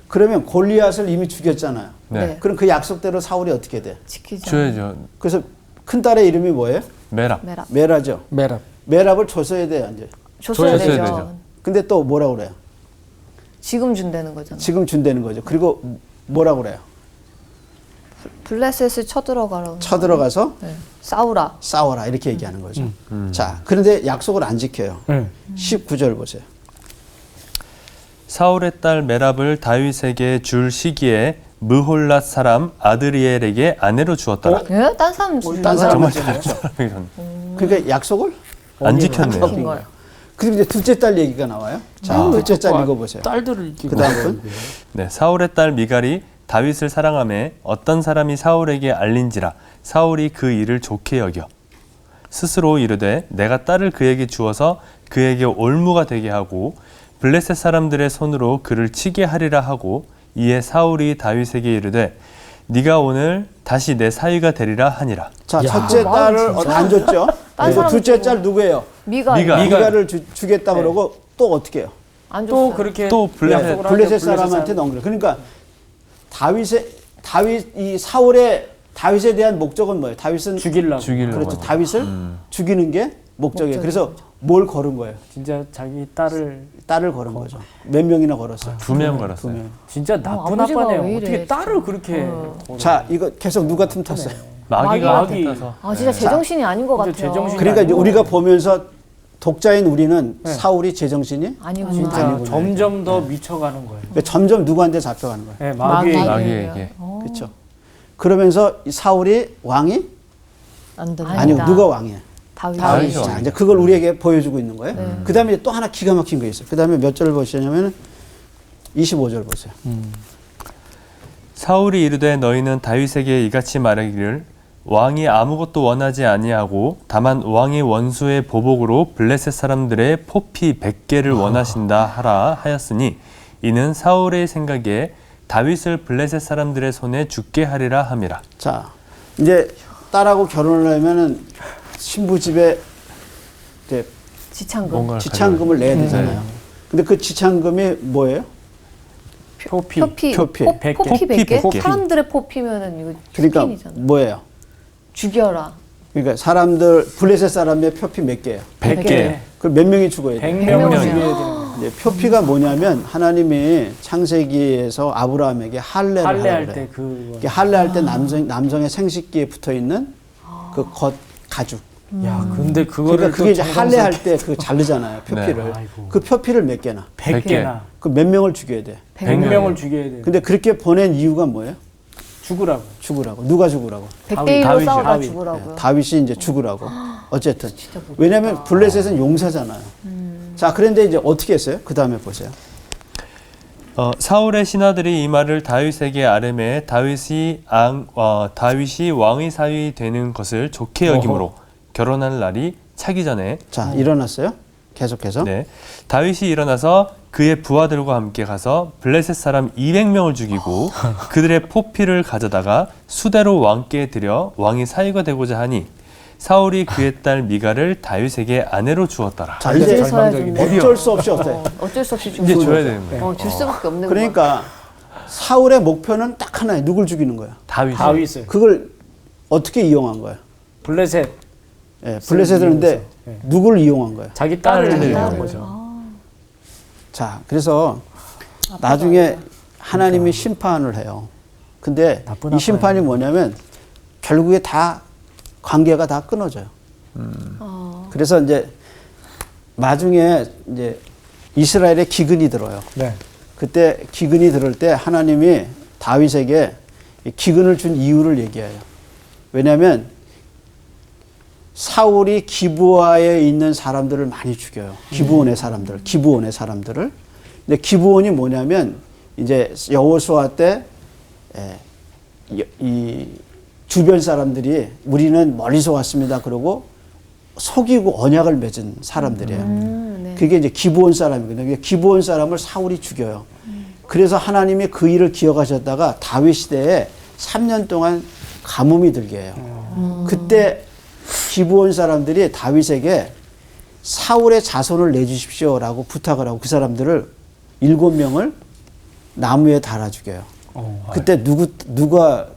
그러면 골리앗을 이미 죽였잖아요.
네.
그럼 그 약속대로 사울이 어떻게 돼?
지키자.
줘야죠.
그래서 큰 딸의 이름이 뭐예요?
메랍.
메라죠.
메랍.
메랍을 줬어야 돼요, 이제.
줬어야
줘야
되죠.
되죠.
근데 또 뭐라 그래요?
지금 준다는 거잖아.
지금 준다는 거죠. 그리고 뭐라 그래요?
블레셋을 쳐들어가라고.
쳐들어가서
네. 싸우라.
싸워라 이렇게 얘기하는 거죠. 자, 그런데 약속을 안 지켜요. 19절 보세요.
사울의 딸 메랍을 다윗에게 줄 시기에 무홀랏 사람 아드리엘에게 아내로 주었더라.
예? 딴 사람 주는
딴
거야?
사람은
정말
줬죠.
이런.
그러니까 약속을?
안 지켰네요.
시킨 걸.
그리고 이제 둘째 딸 얘기가 나와요. 자, 둘째 딸 읽어보세요.
딸들을 이렇게
그 다음 분.
네, 사울의 딸 미갈이 다윗을 사랑하매 어떤 사람이 사울에게 알린지라 사울이 그 일을 좋게 여겨 스스로 이르되 내가 딸을 그에게 주어서 그에게 올무가 되게 하고 블레셋 사람들의 손으로 그를 치게 하리라 하고 이에 사울이 다윗에게 이르되 네가 오늘 다시 내 사위가 되리라 하니라.
자,
야,
첫째 딸을 안 줬죠. 그리고
사람
둘째
주고.
딸 누구예요?
미가
미갈을 주겠다 그러고 또 어떻게 해요?
안
또
줬어요.
그렇게
또 블레셋
약속을
블레셋
하죠.
사람한테 넘겨. 그러니까 이 다윗에 대한 목적은 뭐예요? 다윗은
죽이려고.
그렇죠. 다윗을 죽이는 게 목적이에요. 그래서 뭘 걸은 거예요?
진짜 자기 딸을
걸은 거죠. 몇 명이나 걸었어요?
2명
두
걸었어요.
명.
진짜 나쁜
아버지가
아빠네요.
왜 이래,
어떻게 딸을 그렇게
자, 이거 계속 누가 틈탔어요?
마귀가
마귀.
틈타서.
아 진짜 제정신이 아닌 것
진짜
같아요.
제정신이
그러니까 이제
아니고.
우리가 보면서 독자인 우리는
네.
사울이 제정신이
아니구나.
진짜
아니구나.
점점 더 미쳐가는 거예요.
그러니까 점점 누구한테 잡혀가는 거예요.
네, 마귀에게.
마귀에게.
그렇죠. 그러면서 이 사울이 왕이
안 된다.
아니고
아니다.
누가 왕이에요?
다윗.
다윗이
자, 이제 그걸 우리에게 보여주고 있는 거예요.
네.
그다음에 또 하나 기가 막힌 거 있어요. 그다음에 몇 절을 보시냐면 25절 보세요.
사울이 이르되 너희는 다윗에게 이같이 말하기를 왕이 아무것도 원하지 아니하고 다만 왕의 원수의 보복으로 블레셋 사람들의 포피 100개를 원하신다 하라 하였으니 이는 사울의 생각에 다윗을 블레셋 사람들의 손에 죽게 하리라 함이라.
자, 이제 딸하고 결혼을 하면은 신부 집에 이제
지창금.
뭔가를
지창금을 내야 되잖아요. 근데 그 지창금이 뭐예요?
표피.
표피.
표피.
포피
100개.
포피
100개?
100개.
사람들의 포피면은 이거
그러니까
치킨이잖아.
뭐예요?
죽여라.
그러니까 사람들 블레셋 사람의 표피 몇 개예요?
100개.
그럼 몇 명이 죽어야 돼요?
100명을
명이요.
죽여야 되는 거예요.
이제 표피가 뭐냐면 하나님이 창세기에서 아브라함에게 할례를 하라고
할례할
그래요.
때 그거.
이게 할례할 때 남성의 생식기에 붙어 있는 그 겉 가죽.
야, 근데 그거를
그러니까 그게 이제
또
할례할 때 그 자르잖아요. 표피를.
네. 아이고.
그 표피를 몇 개나?
100개나.
그 몇 명을 죽여야 돼.
100명을 죽여야 돼.
근데 그렇게 보낸 이유가 뭐예요?
죽으라고.
죽으라고. 누가 죽으라고?
100대 1로
다윗이,
싸우다
다윗.
죽으라고요.
다윗이 이제 죽으라고. 어쨌든. 왜냐하면 블레셋은 용사잖아요. 자, 그런데 이제 어떻게 했어요? 그 다음에 보세요.
사울의 신하들이 이 말을 다윗에게 아뢰매 다윗이 왕의 사위 되는 것을 좋게 여김으로 결혼할 날이 차기 전에
자, 일어났어요. 계속해서.
네, 다윗이 일어나서 그의 부하들과 함께 가서 블레셋 사람 200명을 죽이고 그들의 포피를 가져다가 수대로 왕께 드려 왕이 사위가 되고자 하니 사울이 그의 딸 미갈을 다윗에게 아내로 주었더라.
자, 이제
이제서야 좀
어쩔 수 없이 어때요?
어쩔 수 없이 좀
이제 줘야 되는 거예요.
줄 수밖에 없는 거야.
그러니까 사울의 목표는 딱 하나예요. 누굴 죽이는 거야?
다윗을.
그걸 어떻게 이용한 거야?
블레셋.
예, 블레셋인데
네.
누굴 이용한 거야?
자기 딸을
딸을
이용한
이용한
거죠.
자, 그래서 나중에 하나님이 심판을 해요. 근데
나쁜
이 심판이 뭐냐면 결국에 다 관계가 다 끊어져요. 그래서 이제 나중에 이제 이스라엘에 기근이 들어요.
네.
그때 기근이 들을 때 하나님이 다윗에게 이 기근을 준 이유를 얘기해요. 왜냐하면 사울이 기브아에 있는 사람들을 많이 죽여요. 기브온의 사람들을. 근데 기브온이 뭐냐면 이제 여호수아 때 이 주변 사람들이 우리는 멀리서 왔습니다. 그러고 속이고 언약을 맺은 사람들이에요.
네.
그게 이제 기브온 사람이거든요. 기브온 사람을 사울이 죽여요. 그래서 하나님이 그 일을 기억하셨다가 다윗 시대에 3년 동안 가뭄이 들게 해요. 그때 기브온 사람들이 다윗에게 사울의 자손을 내주십시오라고 부탁을 하고 그 사람들을 7명을 나무에 달아 죽여요. 그때 누가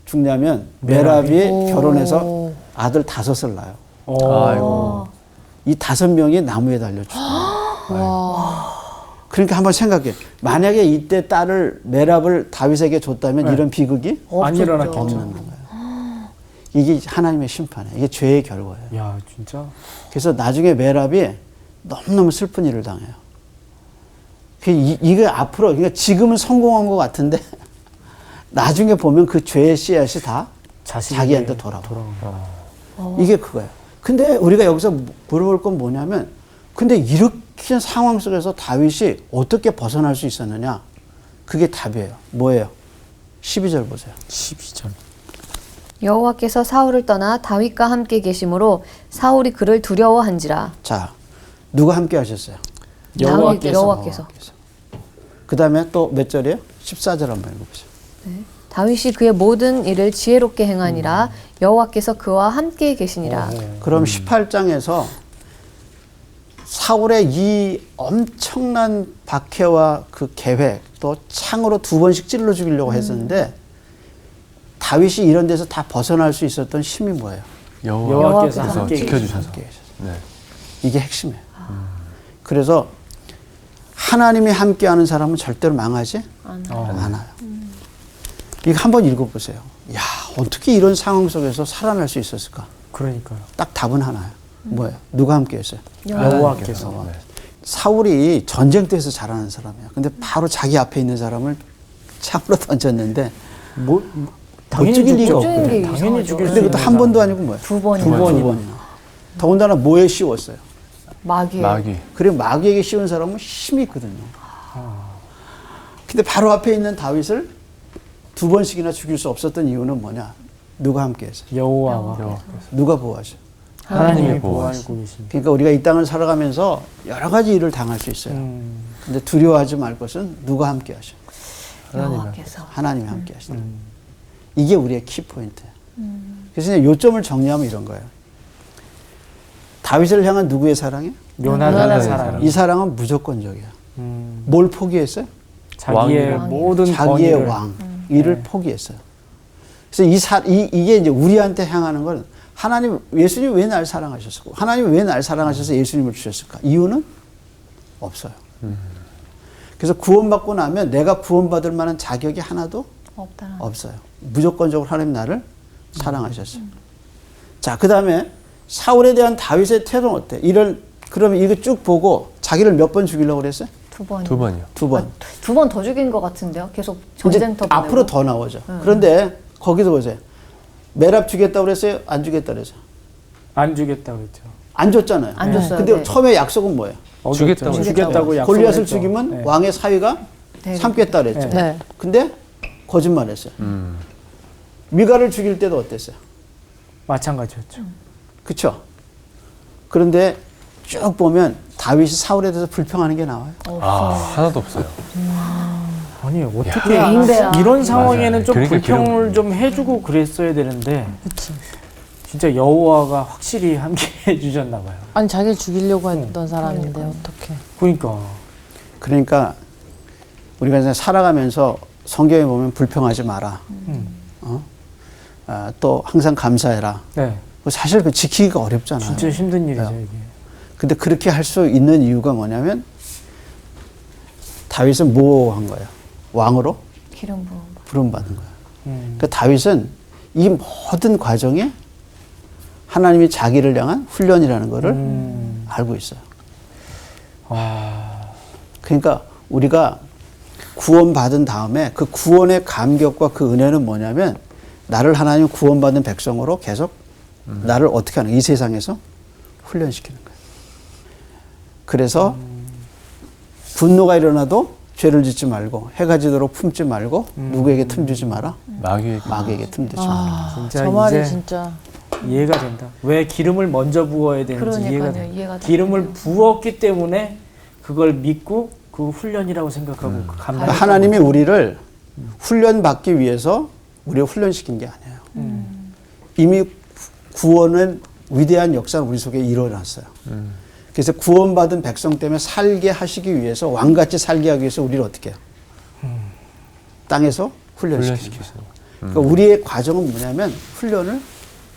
죽냐면 메랍이 결혼해서 아들 5을 낳아요.
아이고.
이 5명이 나무에 달려 죽어요. 그러니까 한번 생각해. 만약에 이때 딸을 메랍을 다윗에게 줬다면
네.
이런 비극이
안 일어났겠죠.
없는 거예요. 이게 하나님의 심판이에요. 이게 죄의 결과예요.
야, 진짜.
그래서 나중에 메랍이 너무너무 슬픈 일을 당해요. 이게 앞으로, 그러니까 지금은 성공한 것 같은데 나중에 보면 그 죄의 씨앗이 다
자신에게
자기한테 돌아와.
돌아오고.
이게 그거예요. 근데 우리가 여기서 물어볼 건 뭐냐면, 근데 이렇게 상황 속에서 다윗이 어떻게 벗어날 수 있었느냐? 그게 답이에요. 뭐예요? 12절 보세요.
12절.
여호와께서 사울을 떠나 다윗과 함께 계심으로 사울이 그를 두려워한지라.
자, 누가 함께 하셨어요?
여호와께서.
그 다음에 또 몇 절이에요? 14절 한번 읽어보세요.
다윗이 그의 모든 일을 지혜롭게 행하니라. 여호와께서 그와 함께 계시니라.
그럼 18장에서 사울의 이 엄청난 박해와 그 계획, 또 창으로 2번씩 찔러 죽이려고 했었는데, 다윗이 이런 데서 다 벗어날 수 있었던 힘이 뭐예요?
여호와께서
여호와께서
함께
지켜주셔서.
함께 계셨어요.
네.
이게 핵심이에요. 그래서 하나님이 함께하는 사람은 절대로 망하지 않아요. 이거 한번 읽어보세요. 야, 어떻게 이런 상황 속에서 살아날 수 있었을까?
그러니까요.
딱 답은 하나예요. 뭐예요? 누가 함께했어요?
여호와께서.
네.
사울이 전쟁터에서 자라는 사람이야. 근데 바로 자기 앞에 있는 사람을 창으로 던졌는데
뭐
못
당연히
죽일 리가
죽죠.
없거든.
당연히 죽일 수
근데
있는
그것도 한 번도 아니고 뭐야?
두 번이나.
두 번이나. 더군다나 뭐에 씌웠어요?
마귀.
마귀.
그리고 마귀에게 씌운 사람은 힘이 있거든요. 근데 바로 앞에 있는 다윗을 2번씩이나 죽일 수 없었던 이유는 뭐냐? 누가 함께해서?
여호와가
누가 보호하셔?
하나님이
보호하시고.
보호하고 계십니다.
그러니까 우리가 이 땅을 살아가면서 여러 가지 일을 당할 수 있어요. 근데 두려워하지 말 것은 누가 함께하셔?
여호와께서.
하나님이 함께하시다. 이게 우리의 키포인트예요. 그래서 이제 요점을 정리하면 이런 거예요. 다윗을 향한 누구의 사랑이에요?
요나단의 사랑.
이 사랑은 무조건적이야. 뭘 포기했어요?
자기의
왕이를.
모든
자기의
권위를
왕 이를 포기했어요. 그래서 이게 이제 우리한테 향하는 건 하나님, 예수님 왜 날 사랑하셨을까? 하나님 왜 날 사랑하셔서 예수님을 주셨을까? 이유는 없어요. 그래서 구원받고 나면 내가 구원받을 만한 자격이 하나도
없다.
없어요. 무조건적으로 하나님 나를 사랑하셨어요. 자, 그 다음에 사울에 대한 다윗의 태도는 어때? 그러면 이거 쭉 보고 자기를 몇 번 죽이려고 그랬어요?
두 번.
2번이요.
2번.
2번 더 죽인 것 같은데요. 계속
이제
전쟁터
앞으로 더 나오죠. 그런데 거기서 보세요. 메랍 주겠다고 그랬어요? 안 주겠다 그랬어요?
안 주겠다고 그랬죠.
안 줬잖아요.
안 줬어요.
근데
네.
처음에 약속은 뭐예요?
주겠다고
주겠다고 약속을
골리앗을
했죠.
죽이면
네.
왕의 사위가
네.
삼겠다 그랬죠.
네.
근데 거짓말했어요. 미가를 죽일 때도 어땠어요?
마찬가지였죠.
그렇죠? 그런데 쭉 보면 다윗이 사울에 대해서 불평하는 게 나와요.
하나도 없어요.
아니 어떻게
그게 인베야.
이런 상황에는
맞아요.
좀
그러니까
불평을 좀 해주고 그랬어야 되는데 진짜 여호와가 확실히 함께 해주셨나 봐요.
아니 자기를 죽이려고 했던 사람인데 어떻게?
그러니까 우리가 이제 살아가면서 성경에 보면 불평하지 마라. 또 항상 감사해라.
네,
사실 그 지키기가 어렵잖아요.
진짜 힘든 일이죠 이게.
근데 그렇게 할 수 있는 이유가 뭐냐면 다윗은 뭐 한 거예요? 왕으로
기름 부음.
부름받은 거예요. 그러니까 다윗은 이 모든 과정에 하나님이 자기를 향한 훈련이라는 거를 알고 있어요. 그러니까 우리가 구원받은 다음에 그 구원의 감격과 그 은혜는 뭐냐면 나를 하나님 구원받은 백성으로 계속 나를 어떻게 하는, 이 세상에서 훈련시키는 거예요. 그래서 분노가 일어나도 죄를 짓지 말고 해가 지도록 품지 말고 누구에게 틈주지 마라. 마귀에게 틈주지 마라.
진짜
저 말이
이제
진짜
이해가 된다. 왜 기름을 먼저 부어야 되는지 이해가
그러니까요.
된다.
이해가
기름을
되네요.
부었기 때문에 그걸 믿고 그 훈련이라고 생각하고 그 감당.
그러니까 하나님이 우리를 훈련받기 위해서 우리를 훈련시킨 게 아니에요. 이미 구원은 위대한 역사가 우리 속에 일어났어요. 그래서 구원받은 백성 때문에 살게 하시기 위해서, 왕같이 살게 하기 위해서 우리를 어떻게 해요? 땅에서 훈련시키는 거예요. 그러니까 우리의 과정은 뭐냐면 훈련을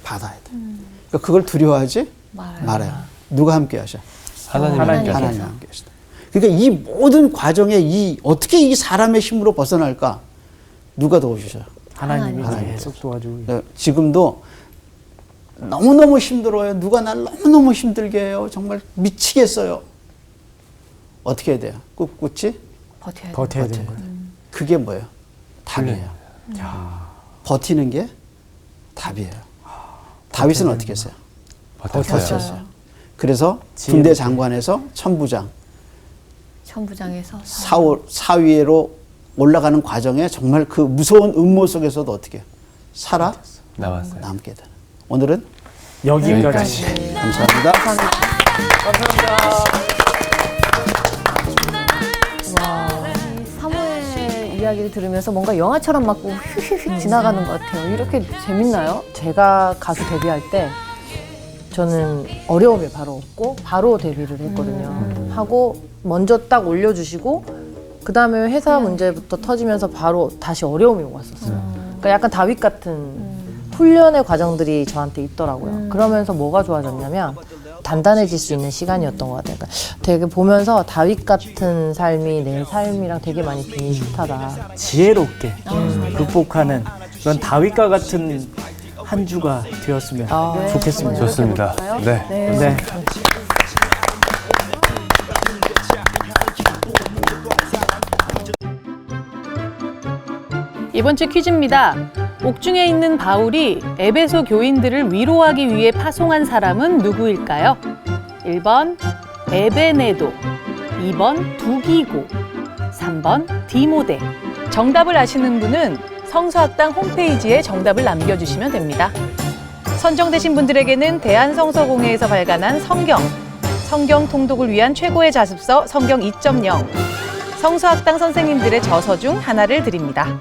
받아야 돼. 그러니까 그걸 두려워하지 말아요. 누가 함께 하셔?
하나님
하나님이 함께 하시다. 그러니까 이 모든 과정에 어떻게 이 사람의 힘으로 벗어날까? 누가 도와주셔요?
하나님이
하나님.
계속 도와주고.
그러니까 지금도 너무너무 힘들어요. 누가 날 너무너무 힘들게 해요. 정말 미치겠어요. 어떻게 해야 돼요? 꿋꿋이
버텨야 돼.
버텨야 되는 거예요.
그게 뭐예요? 답이에요. 버티는 게 답이에요. 다윗은 어떻게 했어요?
버텼어요.
그래서 군대 장관에서 천부장,
천부장에서
사위로 올라가는 과정에 정말 그 무서운 음모 속에서도 어떻게 해요? 살아
나왔어요.
남게 되는. 오늘은
여기까지.
감사합니다.
사무엘 이야기를 들으면서 뭔가 영화처럼 막 휙휙휙 지나가는 것 같아요. 이렇게 재밌나요?
제가 가수 데뷔할 때 저는 어려움이 바로 없고 바로 데뷔를 했거든요. 하고 먼저 딱 올려주시고 그 다음에 회사 문제부터 터지면서 바로 다시 어려움이 왔었어요. 그러니까 약간 다윗 같은 훈련의 과정들이 저한테 있더라고요. 그러면서 뭐가 좋아졌냐면 단단해질 수 있는 시간이었던 것 같아요. 그러니까 되게 보면서 다윗 같은 삶이 내 삶이랑 되게 많이 비슷하다.
지혜롭게 극복하는 그런 다윗과 같은 한 주가 되었으면 좋겠습니다.
좋습니다. 네.
네.
이번 주 퀴즈입니다. 옥중에 있는 바울이 에베소 교인들을 위로하기 위해 파송한 사람은 누구일까요? 1번 에베네도, 2번 두기고, 3번 디모데. 정답을 아시는 분은 성서학당 홈페이지에 정답을 남겨주시면 됩니다. 선정되신 분들에게는 대한성서공회에서 발간한 성경 통독을 위한 최고의 자습서 성경 2.0, 성서학당 선생님들의 저서 중 하나를 드립니다.